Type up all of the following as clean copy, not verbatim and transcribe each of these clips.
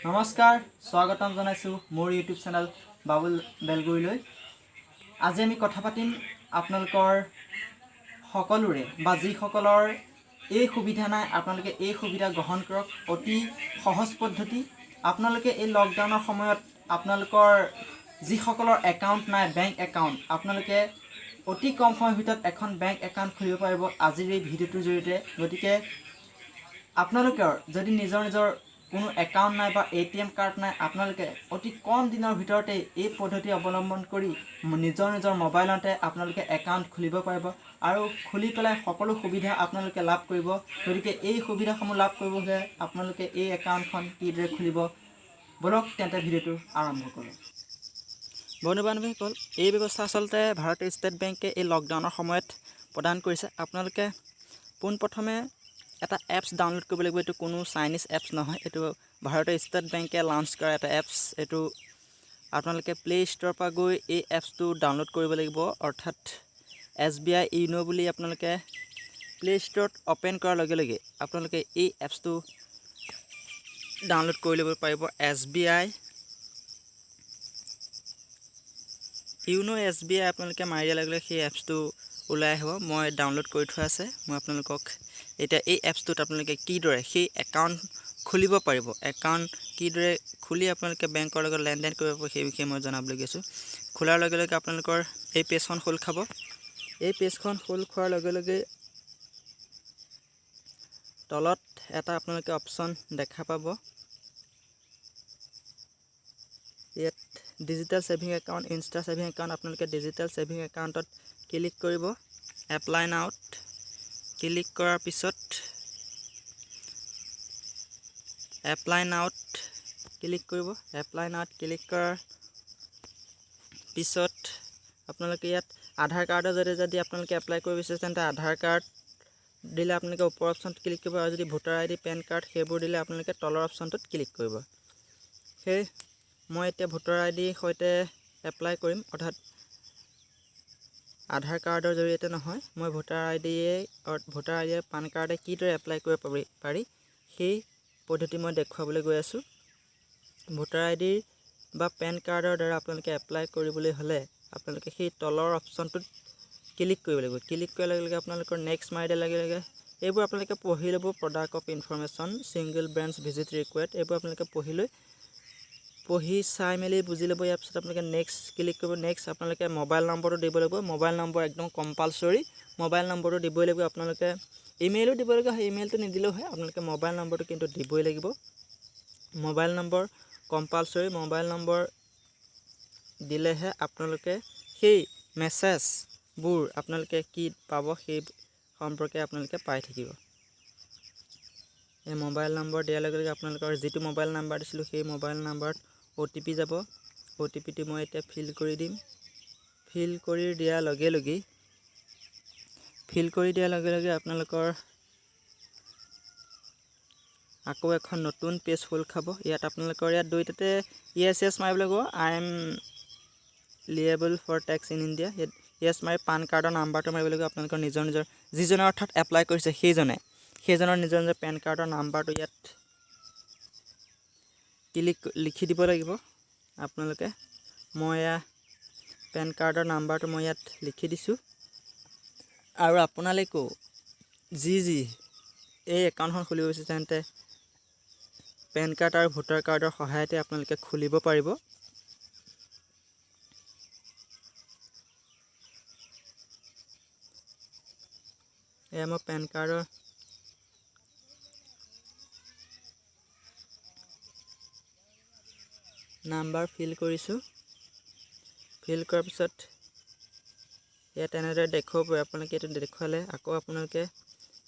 নমস্কাৰ স্বাগতম জনাইছোঁ মোৰ ইউটিউব চেনেল বাবুল বেলগুৰিলৈ। আজি আমি কথা পাতিম আপোনালোকৰ সকলোৰে বা যিসকলৰ এই সুবিধা নাই আপোনালোকে এই সুবিধা গ্ৰহণ কৰক। অতি সহজ পদ্ধতি। আপোনালোকে এই লকডাউনৰ সময়ত আপোনালোকৰ যিসকলৰ একাউণ্ট নাই বেংক একাউণ্ট আপোনালোকে অতি কম সময়ৰ ভিতৰত এখন বেংক একাউণ্ট খুলিব পাৰিব আজিৰ এই ভিডিঅ'টোৰ জৰিয়তে। গতিকে আপোনালোকৰ যদি নিজৰ কোনো একাউণ্ট নাই বা ATM কাৰ্ড নাই আপোনালোকে অতি কম দিনৰ ভিতৰতে এই পদ্ধতি অৱলম্বন কৰি নিজৰ মোবাইলতে আপোনালোকে একাউণ্ট খুলিব পাৰিব আৰু খুলি পেলাই সকলো সুবিধা আপোনালোকে লাভ কৰিব। গতিকে এই সুবিধাসমূহ লাভ কৰিব হ'লে আপোনালোকে এই একাউণ্টখন কিদৰে খুলিব বলক তেন্তে ভিডিঅ'টো আৰম্ভ কৰোঁ। বন্ধু বান্ধৱীসকল, এই ব্যৱস্থা আচলতে ভাৰতীয় ষ্টেট বেংকে এই লকডাউনৰ সময়ত প্ৰদান কৰিছে। আপোনালোকে পোনপ্ৰথমে এটা এপছ ডাউনলোড কৰিব লাগিব। এইটো কোনো চাইনিজ এপছ নহয়, এইটো ভাৰতীয় ষ্টেট বেংকে লঞ্চ কৰা এটা এপছ। এইটো আপোনালোকে প্লে ষ্ট'ৰৰ পৰা গৈ এই এপছটো ডাউনলোড কৰিব লাগিব, অৰ্থাৎ SBI ইউনো বুলি আপোনালোকে প্লে ষ্ট'ৰত অ'পেন কৰাৰ লগে লগে আপোনালোকে এই এপছটো ডাউনলোড কৰি ল'ব পাৰিব। SBI ইউনো SBI আপোনালোকে মাৰি দিয়াৰ লগে লগে সেই এপছটো ওলাই আহিব। মই ডাউনলোড কৰি থোৱা আছে। মই আপোনালোকক এতিয়া এই এপছটোত আপোনালোকে কিদৰে সেই একাউণ্ট খুলিব পাৰিব, একাউণ্ট কিদৰে খুলি আপোনালোকে বেংকৰ লগত লেনদেন কৰিব পাৰিব সেই বিষয়ে মই জনাবলৈ গৈছোঁ। খোলাৰ লগে লগে আপোনালোকৰ এই পেজখন খোল খাব। এই পেজখন খোল খোৱাৰ লগে লগে তলত এটা আপোনালোকে অপশ্যন দেখা পাব। ইয়াত digital saving account, Insta saving account. আপোনালোকে ডিজিটেল ছেভিং একাউণ্টত ক্লিক কৰিব। এপ্লাই নাওত ক্লিক কৰাৰ পিছত এপ্লাই নাওত ক্লিক কৰিব। এপ্লাই নাওত ক্লিক কৰাৰ পিছত আপোনালোকে ইয়াত আধাৰ কাৰ্ডৰ যদি আপোনালোকে এপ্লাই কৰিব বিচাৰিছে তেন্তে আধাৰ কাৰ্ড দিলে আপোনালোকে ওপৰ অপশ্যনটোত ক্লিক কৰিব, আৰু যদি ভোটাৰ ID পেন কাৰ্ড সেইবোৰ দিলে আপোনালোকে তলৰ অপশ্যনটোত ক্লিক কৰিব। মই এতিয়া ভোটাৰ IDৰ সৈতে এপ্লাই কৰিম, অৰ্থাৎ আধাৰ কাৰ্ডৰ জৰিয়তে নহয়। মই ভোটাৰ ID পান কাৰ্ডে কিদৰে এপ্লাই কৰিব পাৰি সেই পদ্ধতি মই দেখুৱাবলৈ গৈ আছোঁ। ভোটাৰ ID বা পেন কাৰ্ডৰ দ্বাৰা আপোনালোকে এপ্লাই কৰিবলৈ হ'লে আপোনালোকে সেই তলৰ অপশ্যনটোত ক্লিক কৰিব লাগিব। ক্লিক কৰাৰ লগে লগে আপোনালোকৰ নেক্সট মাৰি দিয়াৰ লগে লগে এইবোৰ আপোনালোকে পঢ়ি ল'ব। Product of information, single branch visit required, এইবোৰ আপোনালোকে পঢ়ি চাই মেলি বুজি ল'ব। ইয়াৰ পিছত আপোনালোকে নেক্সট ক্লিক কৰিব। নেক্সট আপোনালোকে মোবাইল নম্বৰটো দিব লাগিব। মোবাইল নম্বৰ একদম কম্পালচৰি, মোবাইল নম্বৰটো দিবই লাগিব। আপোনালোকে ইমেইলো দিব লাগিব, ইমেইলটো নিদিলেও হয়, আপোনালোকে মোবাইল নম্বৰটো কিন্তু দিবই লাগিব। Mobile number compulsory, mobile number দিলেহে আপোনালোকে সেই মেছেজবোৰ আপোনালোকে কি পাব সেই সম্পৰ্কে আপোনালোকে পাই থাকিব। এই মোবাইল নম্বৰ দিয়াৰ লগে লগে আপোনালোকৰ যিটো মোবাইল নাম্বাৰ দিছিলোঁ সেই মোবাইল নাম্বাৰত OTP যাব। OTPটো মই এতিয়া ফিল কৰি দিম। ফিল কৰি দিয়াৰ লগে লগে আপোনালোকৰ আকৌ এখন নতুন পেজ খোল খাব। ইয়াত আপোনালোকৰ দুইটাতে yes মাৰিব লাগিব। I am liable for tax in India। yes মাৰি পান কাৰ্ডৰ নাম্বাৰটো মাৰিব লাগিব। আপোনালোকৰ নিজৰ যিজনে অৰ্থাৎ এপ্লাই কৰিছে সেইজনৰ নিজৰ পেন কাৰ্ডৰ নাম্বাৰটো ইয়াত লিখি দিব লাগিব। আপোনালোকে মই পেন কাৰ্ডৰ নাম্বাৰটো মই ইয়াত লিখি দিছোঁ। আৰু আপোনালোকেও যি এই একাউণ্টখন খুলিব বিচাৰিছে তেন্তে পেন কাৰ্ড আৰু ভোটাৰ কাৰ্ডৰ সহায়তে আপোনালোকে খুলিব পাৰিব। এয়া মই পেন কাৰ্ডৰ নাম্বাৰ ফিল কৰিছোঁ। ফিল কৰাৰ পিছত ইয়াত এনেদৰে দেখুৱাব। আপোনালোকে এইটো দেখুৱালে আকৌ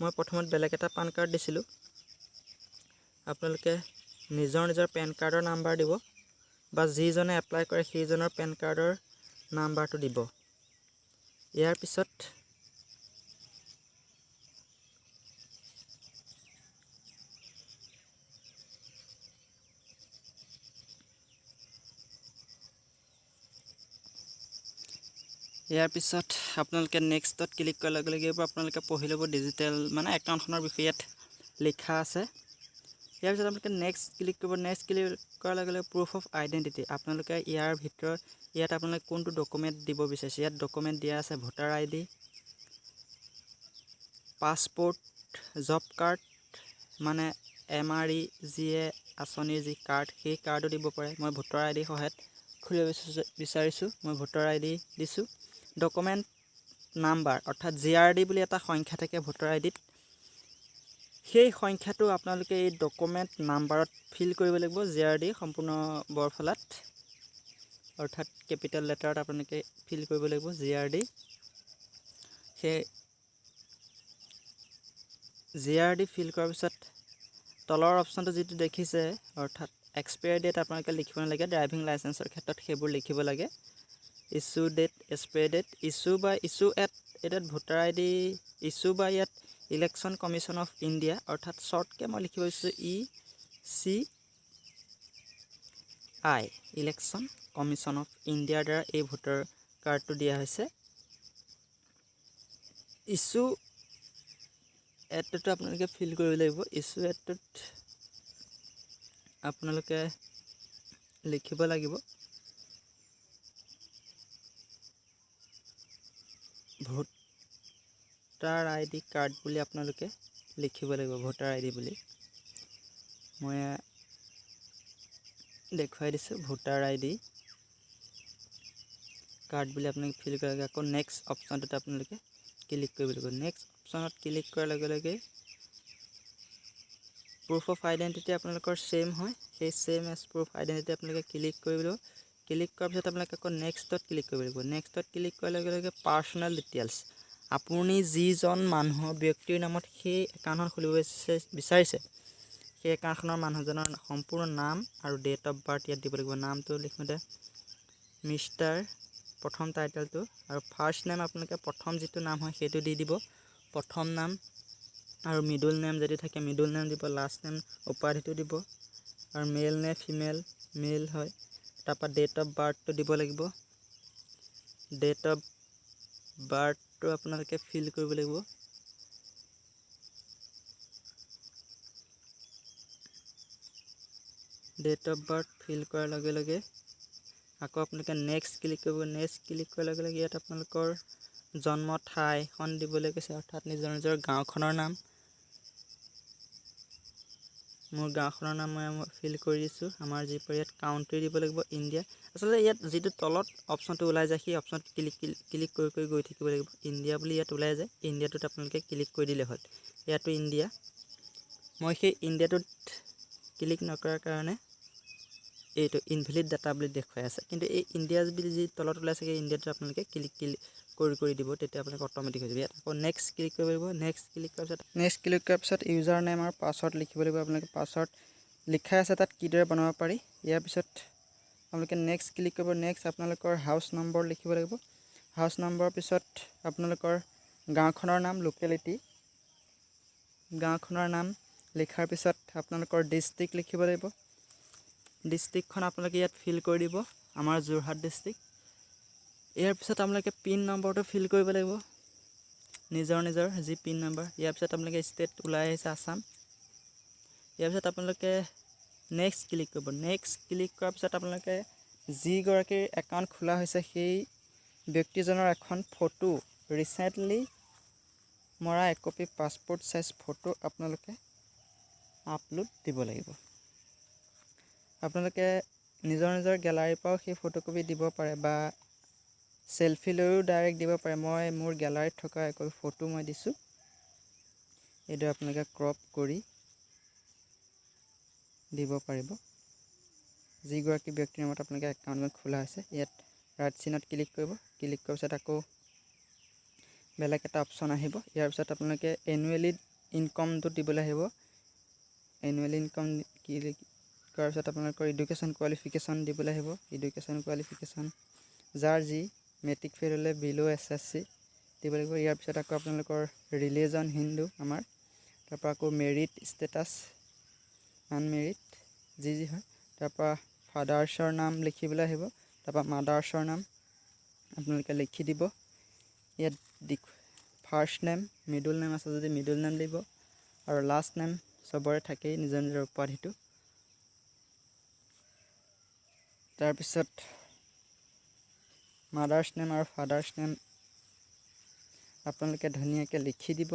মই প্ৰথমত বেলেগ এটা পান কাৰ্ড দিছিলোঁ। আপোনালোকে নিজৰ পেন কাৰ্ডৰ নাম্বাৰ দিব বা যিজনে এপ্লাই কৰে সেইজনৰ পেন কাৰ্ডৰ নাম্বাৰটো দিব। ইয়াৰ পিছত আপোনালোকে নেক্সটত ক্লিক কৰাৰ লগে লগে আপোনালোকে পঢ়ি ল'ব ডিজিটেল একাউণ্টখনৰ বিষয়ে ইয়াত লিখা আছে। ইয়াৰ পিছত আপোনালোকে নেক্সট ক্লিক কৰিব। নেক্সট ক্লিক কৰাৰ লগে লগে প্ৰুফ অফ আইডেণ্টিটি আপোনালোকে ইয়াৰ ভিতৰত ইয়াত আপোনালোকে কোনটো ডকুমেণ্ট দিব বিচাৰিছে। ইয়াত ডকুমেণ্ট দিয়া আছে voter ID, passport, job card মানে MRE আঁচনিৰ যি কাৰ্ড সেই কাৰ্ডো দিব পাৰে। মই ভোটাৰ ID সহায়ত খুলিব বিচাৰিছোঁ। মই ভোটাৰ ID দিছোঁ। ডকুমেণ্ট নাম্বাৰ অৰ্থাৎ GRD বুলি এটা সংখ্যা থাকে ভোটাৰ IDত, সেই সংখ্যাটো আপোনালোকে এই ডকুমেণ্ট নাম্বাৰত ফিল কৰিব লাগিব। GRD সম্পূৰ্ণ বৰফলাত অৰ্থাৎ কেপিটেল লেটাৰত আপোনালোকে ফিল কৰিব লাগিব GRD। সেই GRD ফিল কৰাৰ পিছত তলৰ অপশ্যনটো যিটো দেখিছে অৰ্থাৎ এক্সপায়াৰ ডেট আপোনালোকে লিখিব নালাগে। ড্ৰাইভিং লাইচেন্সৰ ক্ষেত্ৰত সেইবোৰ লিখিব লাগে। Issue date, expire date, issue at voter ID issue বা ইয়াত ইলেকশ্যন কমিশ্যন অফ ইণ্ডিয়া অৰ্থাৎ শ্বৰ্টকৈ মই লিখিব বিচাৰিছোঁ ECI ইলেকশ্যন কমিশ্যন অফ ইণ্ডিয়াৰ দ্বাৰা এই ভোটাৰ কাৰ্ডটো দিয়া হৈছে। ইছ্যু এডটোতো আপোনালোকে ফিল কৰিব লাগিব। ইছ্যু এডটোত আপোনালোকে লিখিব লাগিব ভোটাৰ ID কাৰ্ড বুলি আপোনালোকে লিখিব লাগিব। ভোটাৰ ID বুলি মই দেখুৱাই দিছোঁ। ভোটাৰ ID কাৰ্ড বুলি আপোনালোকে ফিল কৰিব লাগে। আকৌ নেক্সট অপশ্যনটোত আপোনালোকে ক্লিক কৰিব লাগিব। নেক্সট অপশ্যনত ক্লিক কৰাৰ লগে লগে প্ৰুফ অফ আইডেণ্টিটি আপোনালোকৰ ছেম হয়। সেই ছেম এজ প্ৰুফ আইডেণ্টিটি আপোনালোকে ক্লিক কৰিব লাগিব। ক্লিক কৰাৰ পিছত আপোনালোকে আকৌ নেক্সটত ক্লিক কৰিব লাগিব। নেক্সটত ক্লিক কৰাৰ লগে লগে পাৰ্চনেল ডিটেইলছ আপুনি যিজন মানুহৰ ব্যক্তিৰ নামত সেই একাউণ্টখন খুলিব বিচাৰিছে সেই একাউণ্টখনৰ মানুহজনৰ সম্পূৰ্ণ নাম আৰু ডেট অফ বাৰ্থ ইয়াত দিব লাগিব। নামটো লিখোঁতে মিষ্টাৰ প্ৰথম টাইটেলটো আৰু ফাৰ্ষ্ট নেম আপোনালোকে প্ৰথম যিটো নাম হয় সেইটো দি দিব। প্ৰথম নাম আৰু মিডল নেম যদি থাকে মিডল নেম দিব। লাষ্ট নেম উপাধিটো দিব আৰু মেল নে ফিমেল, মেল হয়। তাৰপৰা ডেট অফ বাৰ্থটো দিব লাগিব। ডেট অফ বাৰ্থটো আপোনালোকে ফিল কৰিব লাগিব। ডেট অফ বাৰ্থ ফিল কৰাৰ লগে লগে আকৌ আপোনালোকে নেক্সট ক্লিক কৰিব। নেক্সট ক্লিক কৰাৰ লগে লগে ইয়াত আপোনালোকৰ জন্ম ঠাইখন দিবলৈ কৈছে অৰ্থাৎ নিজৰ নিজৰ গাঁওখনৰ নাম। মোৰ গাঁওখনৰ নাম মই ফিল কৰি দিছোঁ। আমাৰ যি ইয়াত কাউণ্ট্ৰি দিব লাগিব ইণ্ডিয়া। আচলতে ইয়াত যিটো তলত অপশ্যনটো ওলাই যায় সেই অপশ্যনটো ক্লিক কৰি গৈ থাকিব লাগিব। ইণ্ডিয়া বুলি ইয়াত ওলাই যায়, ইণ্ডিয়াটোত আপোনালোকে ক্লিক কৰি দিলে হ'ল। ইয়াতো ইণ্ডিয়া, মই সেই ইণ্ডিয়াটোত ক্লিক নকৰাৰ কাৰণে এইটো ইনভেলিড ডাটা বুলি দেখুৱাই আছে। কিন্তু এই ইণ্ডিয়া বুলি যি তলত ওলাইছে সেই ইণ্ডিয়াটো আপোনালোকে ক্লিক কৰি দিব, তেতিয়া আপোনালোকে অট'মেটিক হৈ যাব। ইয়াত আকৌ নেক্সট ক্লিক কৰিব লাগিব। নেক্সট ক্লিক কৰাৰ পিছত ইউজাৰ নেম আৰু পাছৱৰ্ড লিখিব লাগিব। আপোনালোকে পাছৱৰ্ড লিখাই আছে তাত কিদৰে বনাব পাৰি। ইয়াৰ পিছত আপোনালোকে নেক্সট ক্লিক কৰিব। নেক্সট আপোনালোকৰ হাউচ নম্বৰ লিখিব লাগিব। হাউচ নম্বৰৰ পিছত আপোনালোকৰ গাঁওখনৰ নাম, লোকেলিটি গাঁওখনৰ নাম লিখাৰ পিছত আপোনালোকৰ ডিষ্ট্ৰিক্ট লিখিব লাগিব। ডিষ্ট্ৰিক্টখন আপোনালোকে ইয়াত ফিল কৰি দিব, আমাৰ যোৰহাট ডিষ্ট্ৰিক্ট। ইয়াৰ পিছত আপোনালোকে পিন নম্বৰটো ফিল কৰিব লাগিব, নিজৰ যি পিন নম্বৰ। ইয়াৰ পিছত আপোনালোকে ষ্টেট ওলাই আহিছে আছাম। ইয়াৰ পিছত আপোনালোকে নেক্সট ক্লিক কৰিব। নেক্সট ক্লিক কৰাৰ পিছত আপোনালোকে যিগৰাকীৰ একাউণ্ট খোলা হৈছে সেই ব্যক্তিজনৰ এখন ফটো, ৰিচেণ্টলি মৰা একপি পাছপোৰ্ট চাইজ ফটো আপোনালোকে আপলোড দিব লাগিব। আপোনালোকে নিজৰ গেলাৰীৰ পৰাও সেই ফটোকপি দিব পাৰে বা চেলফি লৈও ডাইৰেক্ট দিব পাৰে। মই মোৰ গেলাৰীত থকা একপি ফটো মই দিছোঁ। এইদৰে আপোনালোকে ক্ৰপ কৰি দিব পাৰিব। যিগৰাকী ব্যক্তিৰ নামত আপোনালোকে একাউণ্টখন খোলা হৈছে ইয়াত ৰাইট চিনত ক্লিক কৰিব। ক্লিক কৰাৰ পিছত আকৌ বেলেগ এটা অপশ্যন আহিব। ইয়াৰ পিছত আপোনালোকে এনুৱেলি ইনকমটো দিবলৈ আহিব। এনুৱেল ইনকম ক্লিক কৰাৰ পিছত আপোনালোকৰ এডুকেশ্যন কোৱালিফিকেশ্যন দিবলৈ আহিব। এডুকেশ্যন কোৱালিফিকেশ্যন যাৰ যি মেট্ৰিক ফেইল হ'লে বিল' SSC দিব লাগিব। ইয়াৰ পিছত আকৌ আপোনালোকৰ ৰিলিজন হিন্দু আমাৰ, তাৰপৰা আকৌ মেৰিট ষ্টেটাছ আনমেৰিট যি হয়, তাৰপৰা ফাদাৰ্ছৰ নাম লিখিবলৈ আহিব, তাৰপৰা মাদাৰ্ছৰ নাম আপোনালোকে লিখি দিব। ইয়াত ফাৰ্ষ্ট নেম, মিডল নেম আছে যদি মিডল নেম দিব আৰু লাষ্ট নেম চবৰে থাকেই নিজৰ নিজৰ উপাধিটো। তাৰপিছত মাদাৰ্ছ নেম আৰু ফাদাৰ্ছ নেম আপোনালোকে ধুনীয়াকৈ লিখি দিব।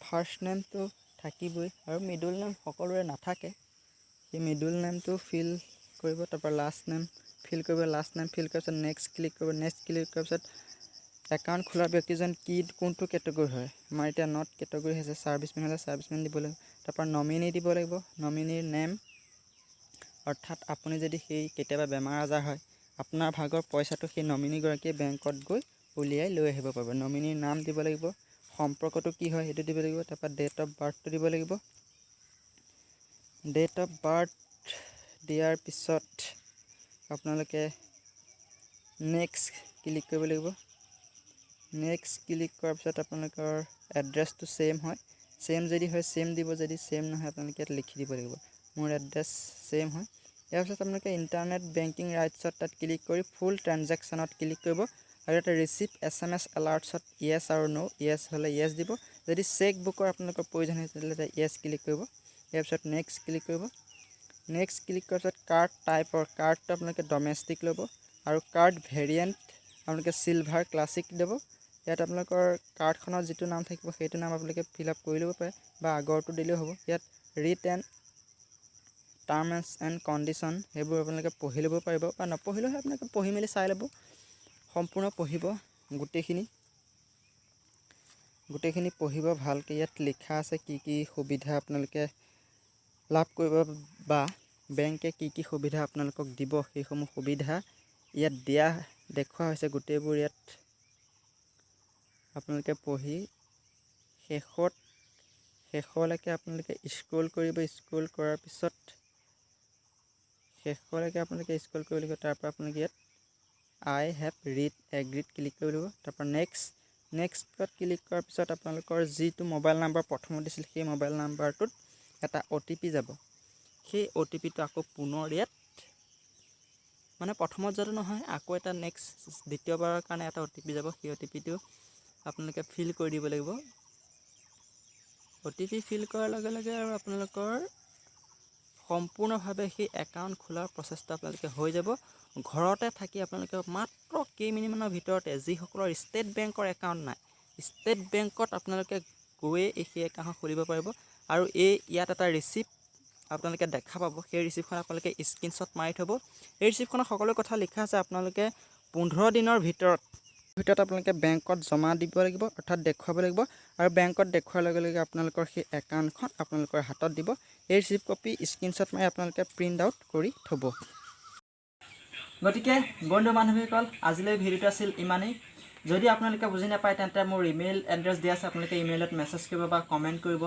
ফাৰ্ষ্ট নেমটো থাকিবই আৰু মিডল নেম সকলোৰে নাথাকে, সেই মিডল নেমটো ফিল কৰিব। তাৰপৰা লাষ্ট নেম ফিল কৰিব। লাষ্ট নেম ফিল কৰাৰ পিছত নেক্সট ক্লিক কৰিব। নেক্সট ক্লিক কৰাৰ পিছত একাউণ্ট খোলা ব্যক্তিজন কোনটো কেটেগৰী হয়। আমাৰ এতিয়া নট কেটেগৰী হৈছে, ছাৰ্ভিচমেন হ'লে ছাৰ্ভিচমেন দিব লাগিব। তাৰপৰা নমিনি দিব লাগিব। নমিনিৰ নেম, অৰ্থাৎ আপুনি যদি কেতিয়াবা বেমাৰ আজাৰ হয়, আপোনাৰ ভাগৰ পইচাটো সেই নমিনীগৰাকীয়ে বেংকত গৈ উলিয়াই লৈ আহিব পাৰিব। নমিনীৰ নাম দিব লাগিব, সম্পৰ্কটো কি হয় সেইটো দিব লাগিব। তাৰপৰা ডেট অফ বাৰ্থটো দিব লাগিব। ডেট অফ বাৰ্থ দিয়াৰ পিছত আপোনালোকে নেক্সট ক্লিক কৰিব লাগিব। নেক্সট ক্লিক কৰাৰ পিছত আপোনালোকৰ এড্ৰেছটো ছেম হয়, ছেম যদি হয় ছেম দিব, যদি ছেম নহয় আপোনালোকে ইয়াত লিখি দিব লাগিব মোৰ এড্ৰেছ ছেম হয়। ইয়াৰ পিছত আপোনালোকে ইণ্টাৰনেট বেংকিং ৰাইটছত তাত ক্লিক কৰি ফুল ট্ৰানজেকশ্যনত ক্লিক কৰিব আৰু ইয়াতে ৰিচিভ SMS এলাৰ্টছত য়েছ আৰু ন', য়েছ হ'লে য়েছ দিব। যদি চেক বুকৰ আপোনালোকৰ প্ৰয়োজন হৈছে তেতিয়াহ'লে য়েছ ক্লিক কৰিব। ইয়াৰ পিছত নেক্সট ক্লিক কৰিব। নেক্সট ক্লিক কৰাৰ পিছত কাৰ্ড টাইপৰ কাৰ্ডটো আপোনালোকে ডমেষ্টিক ল'ব আৰু কাৰ্ড ভেৰিয়েণ্ট আপোনালোকে চিলভাৰ ক্লাছিক দিব। ইয়াত আপোনালোকৰ কাৰ্ডখনৰ যিটো নাম থাকিব সেইটো নাম আপোনালোকে ফিল আপ কৰি ল'ব পাৰে বা আগৰটো দিলেও হ'ব। ইয়াত read and terms and condition সেইবোৰ আপোনালোকে পঢ়ি ল'ব পাৰিব বা নপঢ়িলেও আপোনালোকে পঢ়ি মেলি চাই ল'ব। সম্পূৰ্ণ পঢ়িব গোটেইখিনি পঢ়িব ভালকৈ। ইয়াত লিখা আছে কি কি সুবিধা আপোনালোকে লাভ কৰিব বা বেংকে কি কি সুবিধা আপোনালোকক দিব, সেইসমূহ সুবিধা ইয়াত দেখুওৱা হৈছে গোটেইবোৰ। ইয়াত আপোনালোকে পঢ়ি শেষলৈকে আপোনালোকে স্ক্ৰল কৰিব। স্ক্ৰল কৰাৰ পিছত শেষলৈকে আপোনালোকে স্ক্ৰল কৰিব লাগিব। তাৰপৰা আপোনালোকে ইয়াত আই হেভ ৰিড এগ্ৰীড ক্লিক কৰিব লাগিব। তাৰপৰা নেক্সটত ক্লিক কৰাৰ পিছত আপোনালোকৰ যিটো মোবাইল নাম্বাৰ প্ৰথমত দিছিল সেই মোবাইল নাম্বাৰটোত এটা OTP যাব। সেই OTPটো আকৌ পুনৰ ইয়াত মানে প্ৰথমত যাতে নহয়, আকৌ এটা দ্বিতীয়বাৰৰ কাৰণে এটা OTP যাব। সেই OTPটো আপোনালোকে ফিল কৰি দিব লাগিব। OTP ফিল কৰাৰ লগে লগে আৰু আপোনালোকৰ সম্পূৰ্ণভাৱে সেই একাউণ্ট খোলাৰ প্ৰচেষ্টা আপোনালোকে হৈ যাব। ঘৰতে থাকি আপোনালোকে মাত্ৰ কেইমিনিটমানৰ ভিতৰতে যিসকলৰ ষ্টেট বেংকৰ একাউণ্ট নাই, ষ্টেট বেংকত আপোনালোকে গৈয়ে সেই একাউণ্ট খুলিব পাৰিব। আৰু ইয়াত এটা ৰিচিপ্ট আপোনালোকে দেখা পাব। সেই ৰিচিপ্টখন আপোনালোকে স্ক্ৰীনশ্বট মাৰি থ'ব। এই ৰিচিপ্টখনত সকলো কথা লিখা আছে। আপোনালোকে 15 দিনৰ ভিতৰত আপোনালোকে বেংকত জমা দিব লাগিব, অৰ্থাৎ দেখুৱাব লাগিব। আৰু বেংকত দেখুৱাৰ লগে লগে আপোনালোকৰ সেই একাউণ্টখন আপোনালোকৰ হাতত দিব। এই ৰিচিপ্ট কপি স্ক্ৰীনশ্বট মাৰি আপোনালোকে প্ৰিণ্ট আউট কৰি থ'ব। গতিকে বন্ধু বান্ধৱীসকল, আজিলৈ ভিডিঅ'টো আছিল ইমানেই। যদি আপোনালোকে বুজি নাপায় তেন্তে মোৰ ইমেইল এড্ৰেছ দিয়া আছে, আপোনালোকে ইমেইলত মেছেজ কৰিব বা কমেণ্ট কৰিব।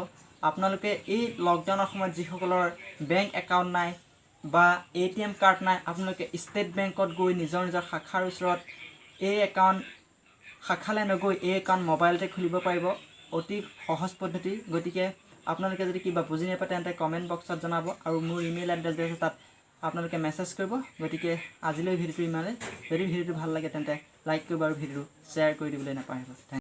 আপোনালোকে এই লকডাউনৰ সময়ত যিসকলৰ বেংক একাউণ্ট নাই বা ATM কাৰ্ড নাই, আপোনালোকে ষ্টেট বেংকত গৈ নিজৰ শাখাৰ ওচৰত এই একাউণ্ট শাখালৈ নগৈ এই একাউণ্ট মোবাইলতে খুলিব পাৰিব, অতি সহজ পদ্ধতি। গতিকে আপোনালোকে যদি কিবা বুজি নাপায় তেন্তে কমেণ্ট বক্সত জনাব আৰু মোৰ ইমেইল এড্ৰেছ দিয়া আছে, তাত আপোনালোকে মেছেজ কৰিব। গতিকে আজিলৈ ভিডিঅ'টো ইমানেই। যদি ভিডিঅ'টো ভাল লাগে তেন্তে লাইক কৰিব আৰু ভিডিঅ'টো শ্বেয়াৰ কৰি দিবলৈ নাপাহৰিব।